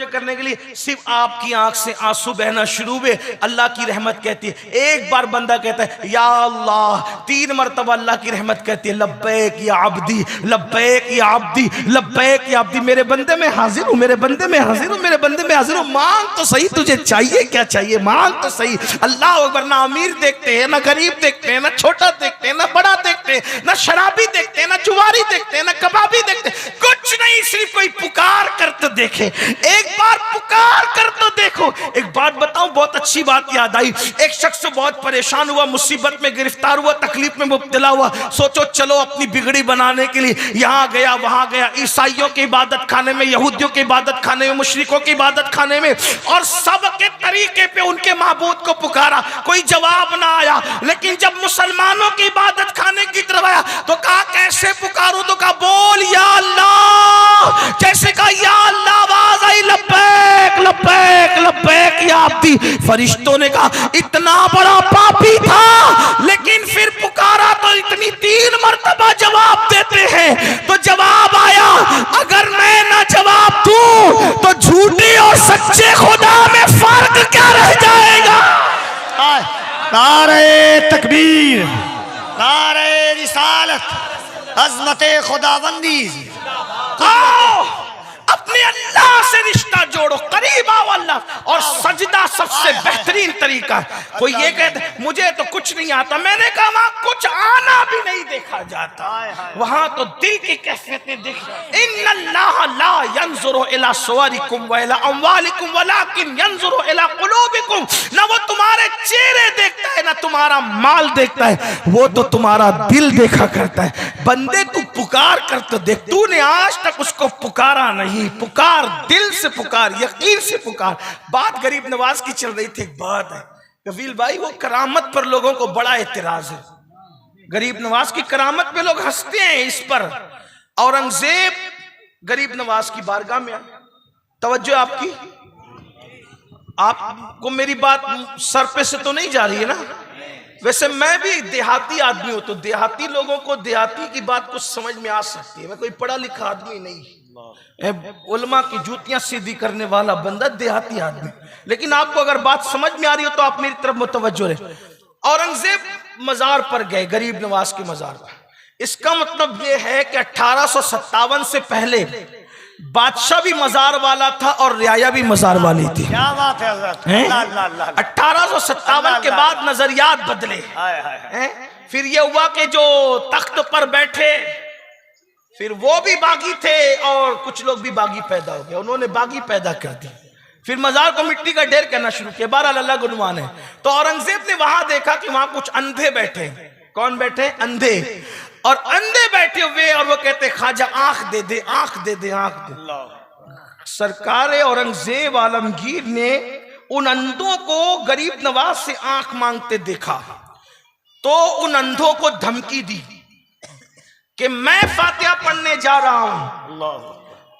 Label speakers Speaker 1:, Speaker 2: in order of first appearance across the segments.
Speaker 1: तवज्जो करने के लिए सिर्फ आपकी आंख से आंसू बहना शुरू हुए, अल्लाह की रहमत कहती है। एक बार बंदा कहता है या अल्लाह, 3 मरतबा अल्लाह की रहमत कहती है लब्बैक या अब्दी, लब्बैक या अब्दी, लब्बैक या अब्दी। मेरे बंदे में हाजिर हूँ, मेरे बंदे में हाजिर हूँ, मेरे बंदे में हाजिर हूँ। मांग तो सही, तुझे चाहिए क्या चाहिए, मांग तो सही। अल्लाह अकबर। ना अमीर देखते हैं, ना गरीब देखते हैं, ना छोटा देखते हैं, ना बड़ा देखते हैं, ना शराबी देखते हैं, ना जुआरी देखते हैं, ना कबाबी देखते हैं, कुछ नहीं। सिर्फ कोई पुकार कर तो देखे, एक बार पुकार कर तो देखो। एक बात बताऊं, बहुत अच्छी बात याद आई। एक शख्स बहुत परेशान हुआ, मुसीबत में गिरफ्तार हुआ, तकलीफ में मुब्तला हुआ। सोचो चलो अपनी बिगड़ी बनाने के लिए यहाँ गया वहां गया, ईसाइयों के इबादत खाने में, यहूदियों के इबादत खाने में, मुशरिकों की इबादत खाने में, और सबके तरीके पे उनके माबूद को पुकारा, कोई जवाब ना आया। लेकिन जब मुसलमानों की इबादत खाने की तरफ आया तो कहा कैसे पुकारूं, तो कहा बोल या अल्लाह। जैसे कहा या अल्लाह, आवाज आई लब्बैक लब्बैक लब्बैक या अब्दी। फरिश्तों ने कहा इतना बड़ा पापी था, लेकिन फिर पुकारा तो इतनी 3 मरतबा जवाब देते हैं। तो जवाब आया, अगर मैं ना जवाब दूं तो झूठे और सच्चे खुदा में फर्क क्या रह जाएगा।
Speaker 2: नारे तकबीर, नारे रिसालत, अज़मते खुदाबंदी।
Speaker 1: आओ अपने अल्लाह से रिश्ता जोड़ो, करीब आओ अल्लाह। और सजदा सबसे बेहतरीन तरीका है। कोई ये कहते मुझे तो कुछ नहीं आता, मैंने कहा वहां कुछ आना भी नहीं देखा जाता, वहां तो दिल की कैफियतें देखी। इन्नल्लाह ला यंजुरु इला सुवरिकुम व इला अमवालिकुम वलाकिन यंजुरु इला कुलूबिकुम। ना वो तुम्हारे चेहरे देखता है, ना तुम्हारा माल देखता है, वो तो तुम्हारा दिल देखा करता है। बंदे तू पुकार कर तो देख, तूने आज तक उसको पुकारा नहीं। पुकार, दिल से पुकार, यकीन से पुकार। बात गरीब नवाज की चल रही थी। एक बात है कफील भाई, वो करामत पर लोगों को बड़ा एतराज है। गरीब नवाज की करामत पे लोग हंसते हैं। इस पर औरंगजेब गरीब नवाज की बारगाह में आए। तवज्जो आपकी, आपको मेरी बात सर पे से तो नहीं जा रही है ना। वैसे मैं भी देहाती आदमी हूं, तो देहाती लोगों को देहाती की बात कुछ समझ में आ सकती है। मैं कोई पढ़ा लिखा आदमी नहीं, उलमा की जूतियां सीधी करने वाला बंदा, देहाती आदमी। लेकिन आपको अगर बात समझ में आ रही हो तो आप मेरी तरफ मुतवज्जो रहे। औरंगजेब मजार पर गए, गरीब नवाज के मजार पर। इसका मतलब यह है कि 1857 से पहले बादशाह भी मजार वाला था और रियाया भी मजार वाली थी।
Speaker 2: क्या बात है हज़रत।
Speaker 1: 1857 के बाद नजरियात बदले। फिर यह हुआ कि जो तख्त पर बैठे फिर वो भी बागी थे और कुछ लोग भी बागी पैदा हो गए, उन्होंने बागी पैदा कर दी। फिर मजार को मिट्टी का ढेर करना शुरू किया। बहरहाल अल्लाह गुनमान है। तो औरंगजेब ने वहां देखा कि वहां कुछ अंधे बैठे। कौन बैठे? अंधे। और अंधे बैठे हुए और वो कहते ख्वाजा आंख दे दे, आंख दे दे, आंख दे। सरकार औरंगजेब आलमगीर ने उन अंधों को गरीब नवाज से आंख मांगते देखा तो उन अंधों को धमकी दी कि मैं फातिहा पढ़ने जा रहा हूं,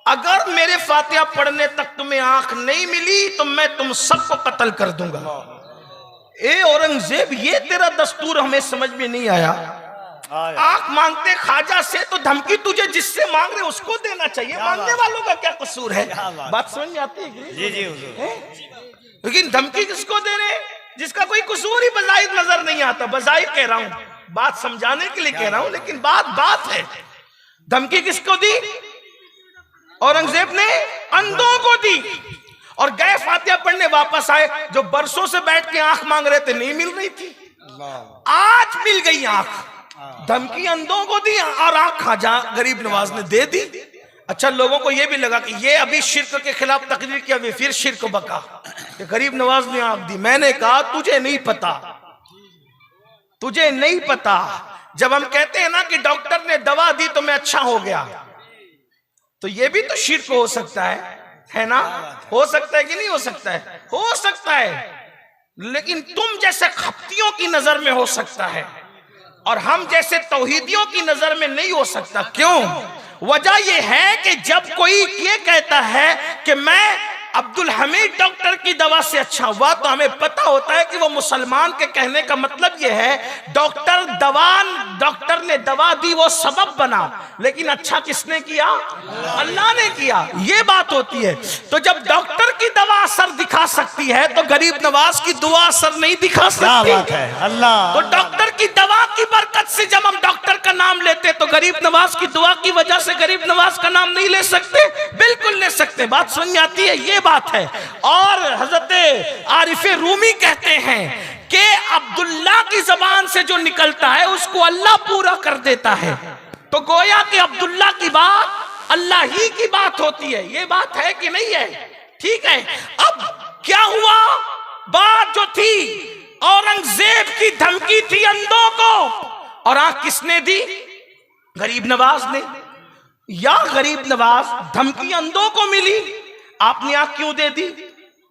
Speaker 1: अगर मेरे फातिहा पढ़ने तक तुम्हें आंख नहीं मिली तो मैं तुम सबको कत्ल कर दूंगा। ए औरंगजेब, ये तेरा दस्तूर हमें समझ में नहीं आया। आंख मांगते ख्वाजा से तो धमकी तुझे जिससे मांग रहे उसको देना चाहिए, मांगने वालों का क्या कसूर है? बात समझ में आती है?
Speaker 2: जी जी हुजूर।
Speaker 1: लेकिन धमकी किसको दे रहे जिसका कोई कसूर ही बजाहिर नजर नहीं आता। बजाहिर कह रहा हूं, बात समझाने के लिए कह रहा हूं, लेकिन बात है। धमकी किसको दी? औरंगजेब ने अंधों को दी। और गए फातिहा पढ़ने, वापस आए। जो बरसों से बैठ के आंख मांग रहे थे, नहीं मिल रही थी, आज मिल गई आंख। धमकी अंधों को दी और आंख ख्वाजा गरीब नवाज ने दे दी। अच्छा, लोगों को यह भी लगा कि ये अभी शिर्क के खिलाफ तकरीर किया, अभी फिर शिर्क बका कि गरीब नवाज ने आंख दी। मैंने कहा तुझे नहीं पता, तुझे नहीं पता। जब हम कहते हैं ना कि डॉक्टर ने दवा दी तो मैं अच्छा हो गया, तो ये भी तो शिर्क हो सकता है ना? हो सकता है कि नहीं हो सकता है? हो सकता है, लेकिन तुम जैसे खप्तियों की नजर में हो सकता है और हम जैसे तौहीदियों की नजर में नहीं हो सकता। क्यों? वजह यह है कि जब कोई ये कहता है कि मैं अब्दुल हमीद डॉक्टर की दवा से अच्छा हुआ, तो हमें पता होता है कि वो मुसलमान के कहने का मतलब ये है डॉक्टर ने दवा दी, वो सबब बना, लेकिन अच्छा किसने किया? अल्लाह ने किया। ये बात होती है। तो जब डॉक्टर की दवा असर दिखा सकती है तो गरीब नवाज की दुआ असर नहीं दिखा सकती।
Speaker 2: क्या बात है, अल्लाह।
Speaker 1: तो डॉक्टर की दवा की बरकत से जब हम डॉक्टर का नाम लेते तो गरीब नवाज की दुआ की वजह से गरीब नवाज का नाम नहीं ले सकते? बिल्कुल ले सकते। बात समझ में आती है? ये बात है। और हजरत आरिफ रूमी कहते हैं कि अब्दुल्ला की जबान से जो निकलता है उसको अल्लाह पूरा कर देता है। तो गोया कि अब्दुल्ला की बात अल्लाह ही की बात होती है। ये बात है कि नहीं है? ठीक है। अब क्या हुआ? बात जो थी औरंगजेब की धमकी थी अंधों को, और आंख किसने दी? गरीब नवाज ने। या गरीब नवाज धमकी अंधों को मिली, आपने आंख क्यों दे दी?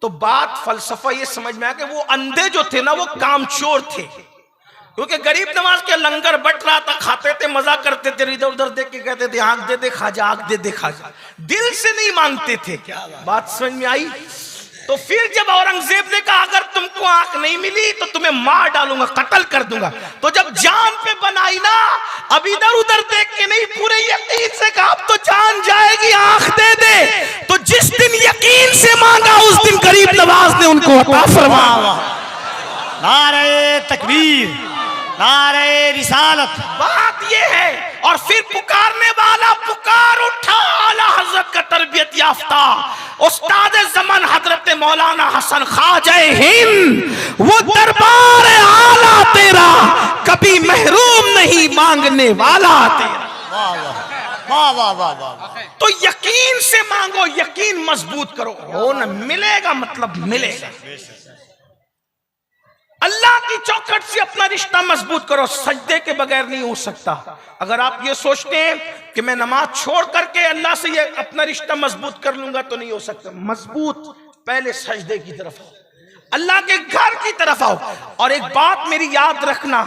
Speaker 1: तो बात फलसफा ये समझ में आया कि वो अंधे जो थे ना वो कामचोर थे, क्योंकि गरीब नवाज के लंगर बट रहा था, खाते थे, मजा करते थे, इधर उधर देख के कहते थे आंख दे दे खाजा, आंख दे दे खाजा, दिल से नहीं मानते थे। बात समझ में आई? तो फिर जब औरंगजेब ने कहा अगर तुमको आंख नहीं मिली तो तुम्हें मार डालूंगा, कत्ल कर दूंगा, तो जब जान पे बनाई ना, अब इधर उधर देख के नहीं, पूरे यकीन से कहा अब तो जान जाएगी, आंख दे दे। तो जिस दिन यकीन से मांगा उस दिन गरीब नवाज ने उनको अता फरमाया।
Speaker 2: नारे तकबीर, नारे रिसालत।
Speaker 1: बात ये है। और फिर पुकारने वाला पुकार उठा, आला हजरत का तरबियत याफ्ता उस्ताद ज़मान हजरत मौलाना हसन ख्वाजा हिंद, वो दरबार आला तेरा कभी महरूम नहीं मांगने वाला तेरा।
Speaker 2: वाह वाह वाह वाह वाह।
Speaker 1: तो यकीन से मांगो, यकीन मजबूत करो, हो न मिलेगा, मतलब मिलेगा। अल्लाह की चौखट से अपना रिश्ता मजबूत करो, सजदे के बगैर नहीं हो सकता। अगर आप ये सोचते हैं कि मैं नमाज छोड़ करके अल्लाह से ये अपना रिश्ता मजबूत कर लूंगा तो नहीं हो सकता। मजबूत पहले सजदे की तरफ आओ, अल्लाह के घर की तरफ आओ। और एक बात मेरी याद रखना,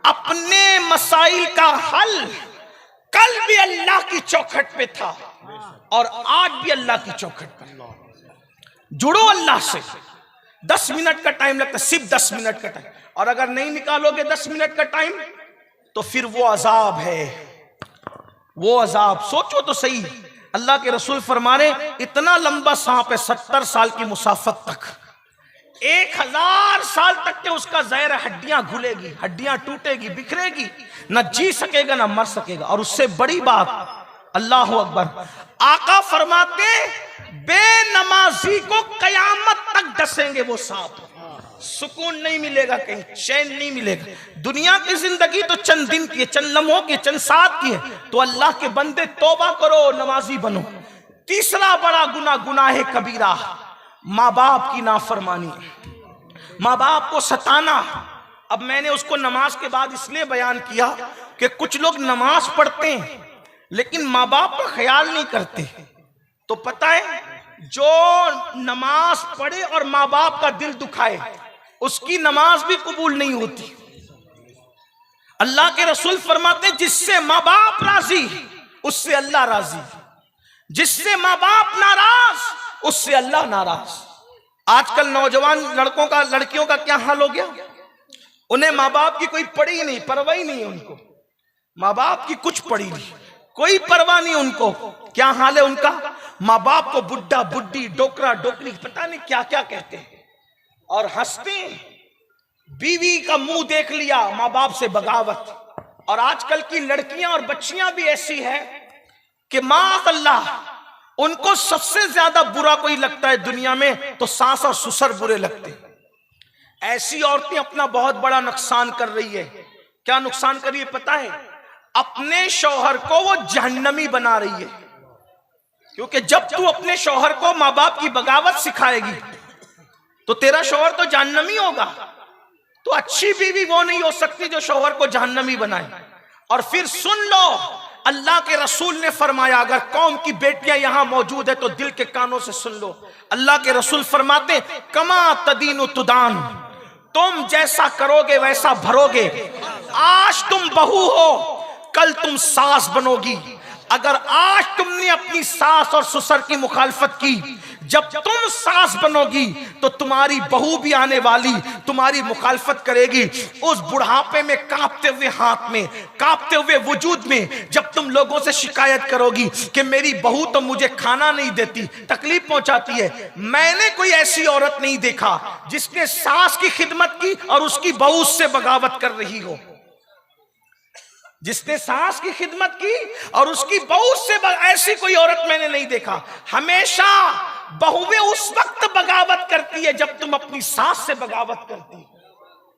Speaker 1: अपने मसाइल का हल कल भी अल्लाह की चौखट पे था और आज भी अल्लाह की चौखट पर। जुड़ो अल्लाह से। 10 मिनट का टाइम लगता है, सिर्फ 10 मिनट का टाइम, और अगर नहीं निकालोगे 10 मिनट का टाइम तो फिर वो अजाब है, वो अजाब। सोचो तो सही, अल्लाह के रसूल फरमा रहे इतना लंबा सांप है 70 साल की मुसाफत तक, 1000 साल तक के उसका ज़हर, हड्डियां घुलेगी, हड्डियां टूटेगी, बिखरेगी, ना जी सकेगा ना मर सकेगा। और उससे बड़ी बात, अल्लाह अकबर, आका फरमाते बेनमाजी को कयामत तक डसेंगे वो सांप, सुकून नहीं मिलेगा, कहीं चैन नहीं मिलेगा। दुनिया की जिंदगी तो चंद दिन की है, चंद लम्हों की, चंद साथ की है। तो अल्लाह के बंदे तौबा करो, नमाजी बनो। तीसरा बड़ा गुनाह, गुनाह कबीरा, माँ बाप की नाफरमानी, माँ बाप को सताना। अब मैंने उसको नमाज के बाद इसलिए बयान किया कि कुछ लोग नमाज पढ़ते हैं लेकिन माँ बाप का ख्याल नहीं करते। तो पता है, जो नमाज पढ़े और माँ बाप का दिल दुखाए उसकी नमाज भी कबूल नहीं होती। अल्लाह के रसूल फरमाते जिससे माँ बाप राजी उससे अल्लाह राजी, जिससे माँ बाप नाराज उससे अल्लाह नाराज। आजकल नौजवान लड़कों का, लड़कियों का क्या हाल हो गया, उन्हें माँ बाप की कोई पड़ी नहीं, परवाह नहीं है उनको, माँ बाप की कुछ पड़ी नहीं, कोई परवाह नहीं उनको। क्या हाल है उनका, माँ बाप को बुड्ढा बुड्ढी, डोकरा डोकरी, पता नहीं क्या क्या कहते हैं और हंसते हैं। बीवी का मुंह देख लिया, माँ बाप से बगावत। और आजकल की लड़कियां और बच्चियां भी ऐसी है कि माअल्लाह उनको सबसे ज्यादा बुरा कोई लगता है दुनिया में तो सास और ससुर बुरे लगते हैं। ऐसी औरतें अपना बहुत बड़ा नुकसान कर रही है। क्या नुकसान कर रही है पता है, अपने शौहर को वो जहन्नमी बना रही है। क्योंकि जब तू अपने शौहर को माँ बाप की बगावत सिखाएगी तो तेरा शौहर तो जहन्नमी होगा। तो अच्छी बीवी वो नहीं हो सकती जो शौहर को जहन्नमी बनाए। और फिर सुन लो, अल्लाह के रसूल ने फरमाया, अगर कौम की बेटियां यहां मौजूद है तो दिल के कानों से सुन लो। अल्लाह के रसूल फरमाते कमा तदीनु तुदान, तुम जैसा करोगे वैसा भरोगे। आज तुम बहू हो, कल तुम सास बनोगी, अगर आज तुमने अपनी सास और ससुर की मुखालफत की, जब तुम सास बनोगी तो तुम्हारी बहू भी आने वाली तुम्हारी मुखालफत करेगी। उस बुढ़ापे में कांपते हुए हाथ में, कांपते हुए वजूद में जब तुम लोगों से शिकायत करोगी कि मेरी बहू तो मुझे खाना नहीं देती, तकलीफ पहुंचाती है। मैंने कोई ऐसी औरत नहीं देखा जिसने सास की खिदमत की और उसकी बहू उससे बगावत कर रही हो। जिसने सास की खिदमत की और उसकी बहू से ऐसी कोई औरत मैंने नहीं देखा। हमेशा बहुएं उस वक्त बगावत करती है जब तुम अपनी सास से बगावत करती,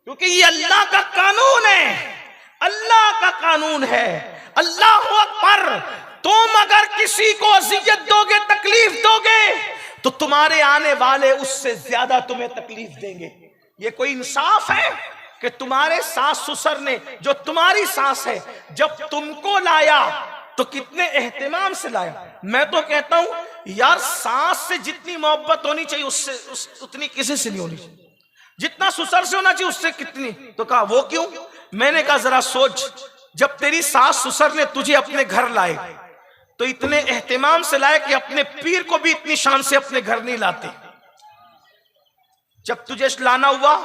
Speaker 1: क्योंकि ये अल्लाह का कानून है, अल्लाह का कानून है। अल्लाह अकबर। तुम अगर किसी को अजियत दोगे, तकलीफ दोगे, तो तुम्हारे आने वाले उससे ज्यादा तुम्हें तकलीफ देंगे। ये कोई इंसाफ है कि तुम्हारे सास ससुर ने, जो तुम्हारी सास है, जब तुमको लाया तो कितने एहतिमाम से लाया। मैं तो कहता हूं यार, सास से जितनी मोहब्बत होनी चाहिए उससे उतनी किसी से नहीं होनी चाहिए, जितना ससुर से होना चाहिए उससे कितनी। तो कहा वो क्यों? मैंने कहा जरा सोच, जब तेरी सास ससुर ने तुझे अपने घर लाए तो इतने एहतिमाम से लाए कि अपने पीर को भी इतनी शान से अपने घर नहीं लाते। जब तुझे लाना हुआ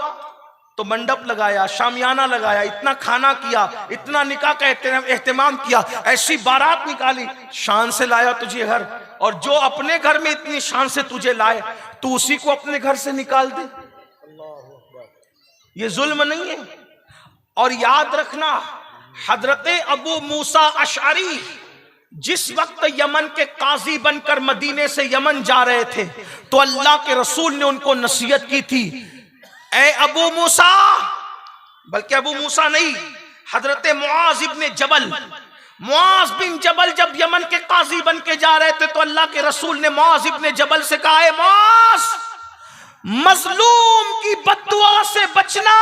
Speaker 1: तो मंडप लगाया, शामियाना लगाया, इतना खाना किया, इतना निकाह का एहतिमाम किया, ऐसी बारात निकाली, शान से लाया तुझे घर। और जो अपने घर में इतनी शान से तुझे लाए तू उसी को अपने घर से निकाल दे, ये जुल्म नहीं है? और याद रखना, हजरत अबू मूसा अशअरी जिस वक्त यमन के काजी बनकर मदीने से यमन जा रहे थे तो अल्लाह के रसूल ने उनको नसीहत की थी, ए अबू मूसा, बल्कि अबू मूसा नहीं, हजरत मुआज इब्ने जबल, मुआज बिन जबल जब यमन के काजी बन के जा रहे थे तो अल्लाह के रसूल ने मुआज इब्ने जबल से कहा, मुआज, मजलूम की बद्दुआ से बचना,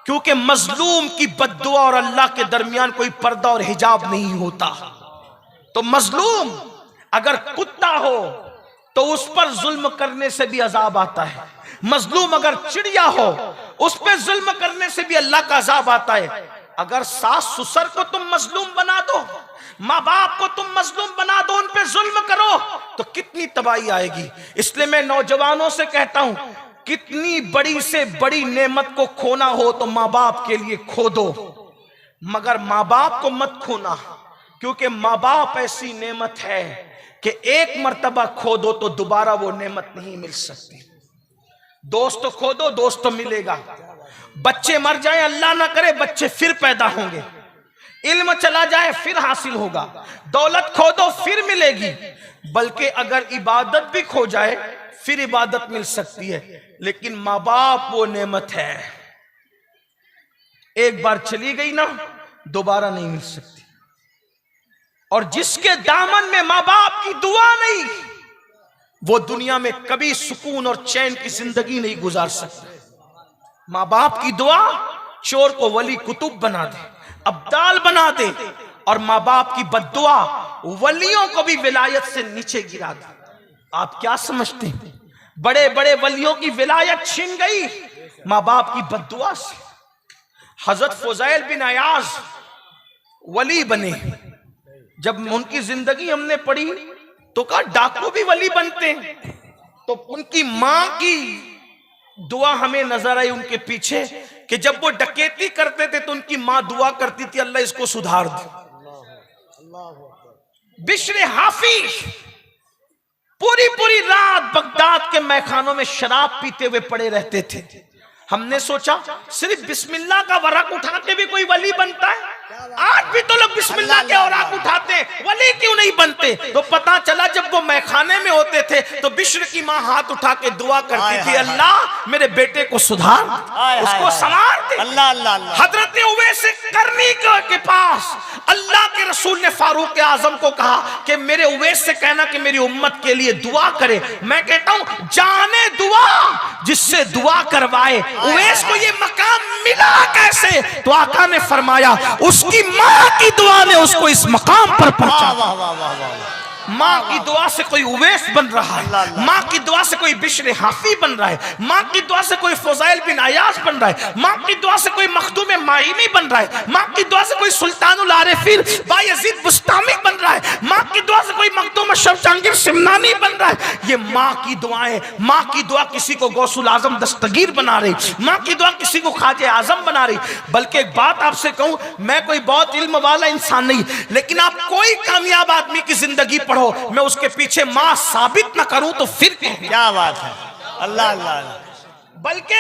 Speaker 1: क्योंकि मजलूम की बद्दुआ और अल्लाह के दरमियान कोई पर्दा और हिजाब नहीं होता। तो मजलूम अगर कुत्ता हो तो उस पर जुल्म करने से भी अजाब आता है, मजलूम अगर चिड़िया हो उस पर जुल्म करने से भी अल्लाह का अजाब आता है। अगर सास ससुर को तुम मजलूम बना दो, माँ बाप को तुम मजलूम बना दो, उन पे जुल्म करो तो कितनी तबाही आएगी। इसलिए मैं नौजवानों से कहता हूं, कितनी बड़ी से बड़ी नेमत को खोना हो तो माँ बाप के लिए खो दो, मगर माँ बाप को मत खोना, क्योंकि माँ बाप ऐसी नेमत है कि एक मर्तबा खो दो तो दोबारा वो नेमत नहीं मिल सकती। दोस्त खो दो, दोस्त मिलेगा। बच्चे मर जाए, अल्लाह ना करे बच्चे फिर पैदा होंगे। इल्म चला जाए फिर हासिल होगा। दौलत खो दो फिर मिलेगी। बल्कि अगर इबादत भी खो जाए फिर इबादत मिल सकती है, लेकिन माँ बाप वो नेमत है, एक बार चली गई ना दोबारा नहीं मिल सकती। और जिसके दामन में माँ बाप की दुआ नहीं, वो दुनिया में कभी सुकून और चैन की जिंदगी नहीं गुजार सकता। माँ बाप की दुआ चोर को वली कुतुब बना दे, अब्दाल बना दे, और माँ बाप की बद्दुआ वलियों को भी विलायत से नीचे गिरा दे। आप क्या समझते हैं? बड़े बड़े वलियों की विलायत छिन गई माँ बाप की बद्दुआ से। हजरत फुज़ैल बिन अयाज वली बने, जब उनकी जिंदगी हमने पढ़ी तो कहा डाकू भी वली बनते हैं। तो उनकी मां की दुआ हमें नजर आई उनके पीछे कि जब वो डकैती करते थे तो उनकी मां दुआ करती थी, अल्लाह इसको सुधार दे। बिश्र हाफी पूरी पूरी रात बगदाद के मैखानों में शराब पीते हुए पड़े रहते थे। हमने सोचा सिर्फ बिस्मिल्लाह का वरक उठा के भी कोई वली बनता है? आज भी तो लोग बिस्मिल्लाह के औराक उठाते हैं, वली क्यों नहीं बनते? तो पता चला जब वो मैखाने में होते थे तो बिश्र की माँ हाथ उठा के दुआ करती थी, अल्लाह मेरे बेटे को सुधार, उसको संवार दे।
Speaker 2: अल्लाह अल्लाह अल्लाह।
Speaker 1: हजरत उवैस करनी के पास अल्लाह के रसूल ने फारूक आजम को कहा कि मेरे उवैस से कहना कि मेरी उम्मत के लिए दुआ करे। मैं कहता हूं जाने दुआ जिससे दुआ करवाए। उवैस को ये मकाम मिला कैसे? तो आका ने फरमाया उसकी मां की दुआ ने उसको इस मकाम पर पहुंचा।
Speaker 2: वाह वाह वाह वाह वाह।
Speaker 1: माँ की दुआ से कोई उवैस बन रहा है, माँ की दुआ से कोई बिश्र हाफी बन रहा है, माँ की दुआ से कोई फजाइल बिन अयाज बन रहा है, माँ की दुआ से कोई मखदूम माइमी बन रहा है, माँ की दुआ से कोई सुल्तानुल आरिफीन बायजीद बुस्तामी बन रहा है, माँ की दुआ से कोई मखदूम अशरफ जहांगीर सिमनानी बन रहा है। ये माँ की दुआएं, माँ की दुआ किसी को गौसुल आजम दस्तगीर बना रही, माँ की दुआ किसी को ख्वाजा आजम बना रही। बल्कि एक बात आपसे कहूं, मैं कोई बहुत इल्म वाला इंसान नहीं, लेकिन आप कोई कामयाब आदमी की जिंदगी पढ़ो, मैं उसके पीछे माँ साबित ना करूं तो फिर
Speaker 2: क्या बात है। अल्लाह अल्लाह।
Speaker 1: बल्कि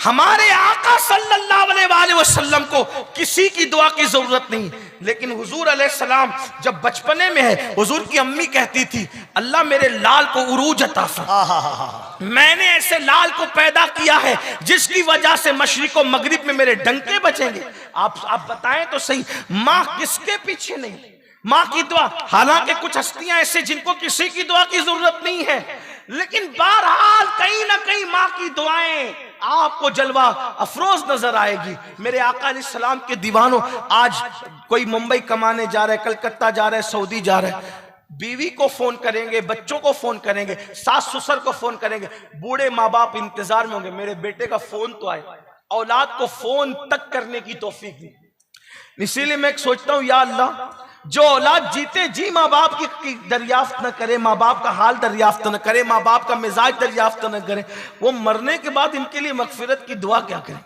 Speaker 1: हमारे आका सल्लल्लाहु अलैहि वसल्लम को किसी की दुआ की जरूरत नहीं। लेकिन हुजूर अलैहिस्सलाम जब बचपने में है, हुजूर की अम्मी कहती थी, अल्लाह मेरे लाल को उरूज अता फरमा, मैंने ऐसे लाल को पैदा किया है जिसकी वजह से मशरिक और मगरिब में मेरे डंके बचेंगे। आप बताएं तो सही, माँ किसके पीछे नहीं, माँ की दुआ। हालांकि कुछ हस्तियां ऐसे जिनको किसी की दुआ की जरूरत नहीं है, लेकिन बहरहाल कहीं ना कहीं माँ की दुआएं आपको जलवा अफरोज नजर आएगी। मेरे आका अलैहिस्सलाम के दीवानों, आज कोई मुंबई कमाने जा रहे, कलकत्ता जा रहे, सऊदी जा रहे, बीवी को फोन करेंगे, बच्चों को फोन करेंगे, सास ससुर को फोन करेंगे, बूढ़े माँ बाप इंतजार में होंगे मेरे बेटे का फोन तो आए। औलाद को फोन तक करने की तौफीक नहीं। इसीलिए मैं सोचता हूं, या अल्लाह, जो औलाद जीते जी माँ बाप की दरियाफ्त न करे, माँ बाप का हाल दरियाफ्त न करे, माँ बाप का मिजाज दरियाफ्त न करे, वो मरने के बाद इनके लिए मगफिरत की दुआ क्या करें।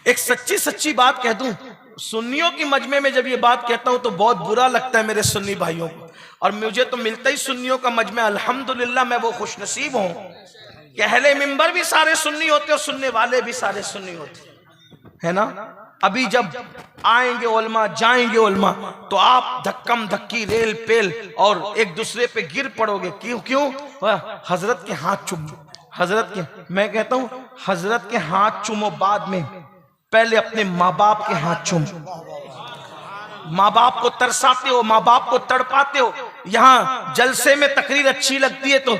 Speaker 1: एक सच्ची बात कह दूं, सुन्नियों की मजमे में जब ये बात कहता हूं तो बहुत बुरा लगता है मेरे सुन्नी भाइयों को, और मुझे तो मिलता ही सुन्नियों का मजमा, अल्हम्दुलिल्लाह मैं वो खुशनसीब हूं कि अहले मिंबर भी सारे सुन्नी होते और सुनने वाले भी सारे सुन्नी होते, है ना। अभी जब आएंगे उलमा, जाएंगे उलमा, तो आप धक्कम धक्की, रेल पेल और एक दूसरे पे गिर पड़ोगे। क्यों? हजरत के हाथ चूमो, हजरत के, मैं कहता हूं हजरत के हाथ चूमो बाद में, पहले अपने माँ बाप के हाथ चूमो। माँ बाप को तरसाते हो, माँ बाप को तड़पाते हो, यहाँ जलसे में तकरीर अच्छी लगती है तो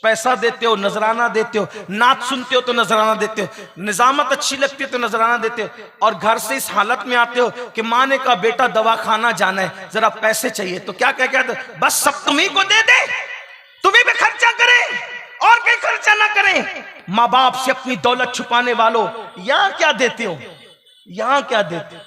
Speaker 1: पैसा देते हो, नजराना देते हो, नाच सुनते हो तो नजराना देते हो, निजामत अच्छी लगती है तो नजराना देते हो, और घर से इस हालत में आते हो कि माँ ने कहा बेटा दवाखाना जाना है, जरा पैसे चाहिए, तो क्या कहते, बस सब तुम्ही को दे दे, तुम्ही पे खर्चा करें और कहीं खर्चा ना करें। माँ बाप से अपनी दौलत छुपाने वालों, यहाँ क्या देते हो, यहाँ क्या देते हो,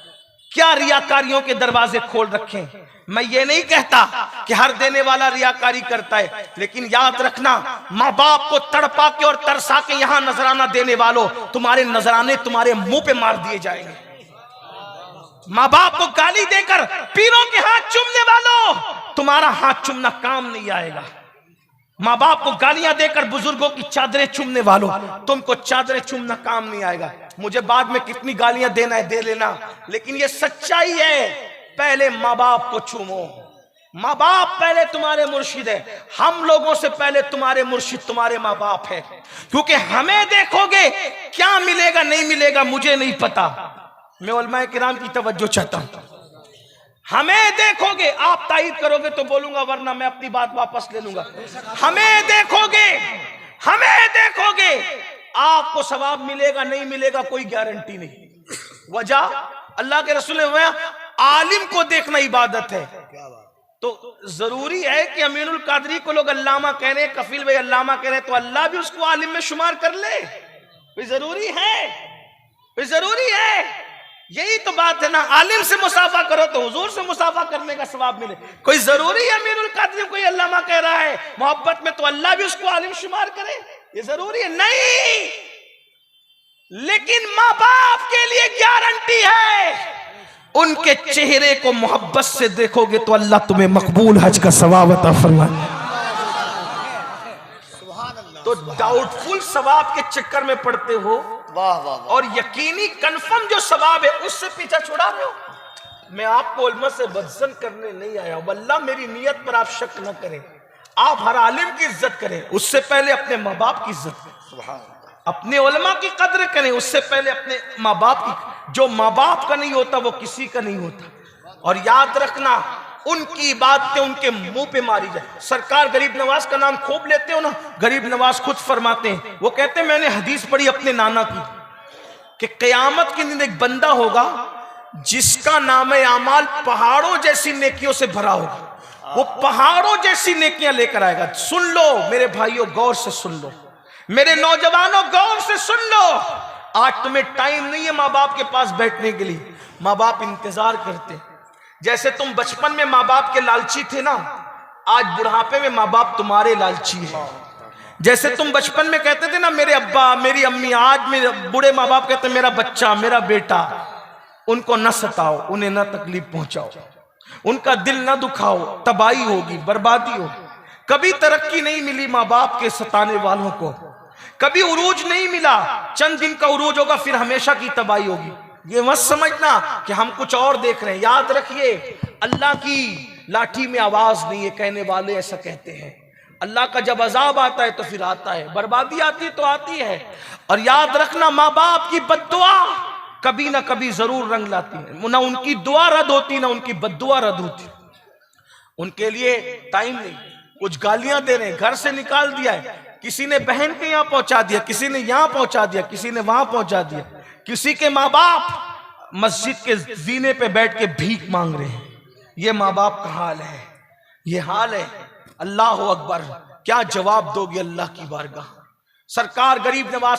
Speaker 1: क्या रियाकारियों के दरवाजे खोल रखे। मैं ये नहीं कहता कि हर देने वाला रियाकारी करता है, लेकिन याद रखना, माँ बाप को तड़पा के और तरसा के यहाँ नजराना देने वालों, तुम्हारे नजराने तुम्हारे मुंह पे मार दिए जाएंगे। माँ बाप को गाली देकर पीरों के हाथ चूमने वालों, तुम्हारा हाथ चूमना काम नहीं आएगा। माँ बाप को गालियां देकर बुजुर्गों की चादरें चूमने वालों, तुमको चादरें चूमना काम नहीं आएगा। मुझे बाद में कितनी गालियां देना है दे लेना, लेकिन ये सच्चाई है, पहले माँ बाप को चूमो। माँ बाप पहले तुम्हारे मुर्शिद है, हम लोगों से पहले तुम्हारे मुर्शिद तुम्हारे माँ बाप है। क्योंकि हमें देखोगे, क्या मिलेगा नहीं मिलेगा मुझे नहीं पता, मैं उलमाए किराम की तवज्जो चाहता हूं। हमें देखोगे, आप तायीद करोगे तो बोलूंगा, वरना मैं अपनी बात वापस ले लूंगा। हमें देखोगे, हमें देखोगे, आपको सवाब मिलेगा नहीं मिलेगा कोई गारंटी नहीं। वजह अल्लाह के रसूल ने आलिम को देखना इबादत है, तो जरूरी है कि अमीनुल कादरी को लोग अल्लामा कह रहे हैं, कफील भाई अल्लामा कह रहे हैं, तो अल्लाह भी उसको आलिम में शुमार कर ले, कोई जरूरी है, कोई जरूरी है। यही तो बात है ना, आलिम से मुसाफा करो तो हुजूर से मुसाफा करने का सवाब मिले। कोई जरूरी है अमीरुल कादरी कोई अल्लामा कह रहा है मोहब्बत में, तो अल्लाह भी उसको आलिम शुमार करे, ये जरूरी है नहीं। लेकिन माँ बाप के लिए गारंटी है, उनके चेहरे को मोहब्बत से देखोगे तो अल्लाह तुम्हें मकबूल हज का सवाब अता फरमाए। तो डाउटफुल सवाब के चक्कर में पड़ते हो,
Speaker 2: वाह वाह वाह।
Speaker 1: और यकीनी कंफर्म जो सवाब है उससे पीछा छुड़ा रहे हो। मैं आपको उल्मा से बदजन करने नहीं आया, वल्लाह मेरी नीयत पर आप शक न करें। आप हर आलिम की इज्जत करें, उससे पहले अपने माँ बाप की इज्जत करें, अपने उलमा की कदर करें, उससे पहले अपने माँ बाप की। जो माँ बाप का नहीं होता वो किसी का नहीं होता। और याद रखना, उनकी बातें उनके मुंह पे मारी जाए। सरकार गरीब नवाज का नाम खूब लेते हो ना, गरीब नवाज खुद फरमाते हैं, वो कहते हैं मैंने हदीस पढ़ी अपने नाना की कि क़यामत के दिन एक बंदा होगा जिसका नाम आमाल पहाड़ों जैसी नेकियों से भरा होगा, वो पहाड़ों जैसी नेकियां लेकर आएगा। सुन लो मेरे भाइयों, गौर से सुन लो, मेरे नौजवानों गौर से सुन लो। आज तुम्हें टाइम नहीं है माँ बाप के पास बैठने के लिए, माँ बाप इंतजार करते। जैसे तुम बचपन में माँ बाप के लालची थे ना, आज बुढ़ापे में माँ बाप तुम्हारे लालची है। जैसे तुम बचपन में कहते थे ना मेरे अब्बा मेरी अम्मी, आज मेरे बूढ़े माँ बाप कहते मेरा बच्चा मेरा बेटा। उनको न सताओ, उन्हें न तकलीफ पहुंचाओ, उनका दिल न दुखाओ, तबाही होगी, बर्बादी होगी। कभी तरक्की नहीं मिली माँ बाप के सताने वालों को, कभी उरूज नहीं मिला, चंद दिन का उरूज होगा फिर हमेशा की तबाही होगी। ये मत समझना कि हम कुछ और देख रहे हैं। याद रखिए अल्लाह की लाठी में आवाज नहीं है, कहने वाले ऐसा कहते हैं। अल्लाह का जब अजाब आता है तो फिर आता है, बर्बादी आती है तो आती है। और याद रखना माँ बाप की बद्दुआ कभी ना कभी जरूर रंग लाती है। ना उनकी दुआ रद्द होती ना उनकी बद्दुआ रद्द होती। उनके लिए टाइम नहीं, कुछ गालियां दे रहे हैं, घर से निकाल दिया है, किसी ने बहन के यहाँ पहुंचा दिया, किसी ने यहाँ पहुंचा दिया, किसी ने वहां पहुंचा दिया। किसी के माँ बाप मस्जिद के जीने पे बैठ के भीख मांग रहे हैं। ये माँ बाप का हाल है, ये हाल है। अल्लाह अकबर, क्या जवाब दोगे अल्लाह की बारगाह। सरकार गरीब नवाज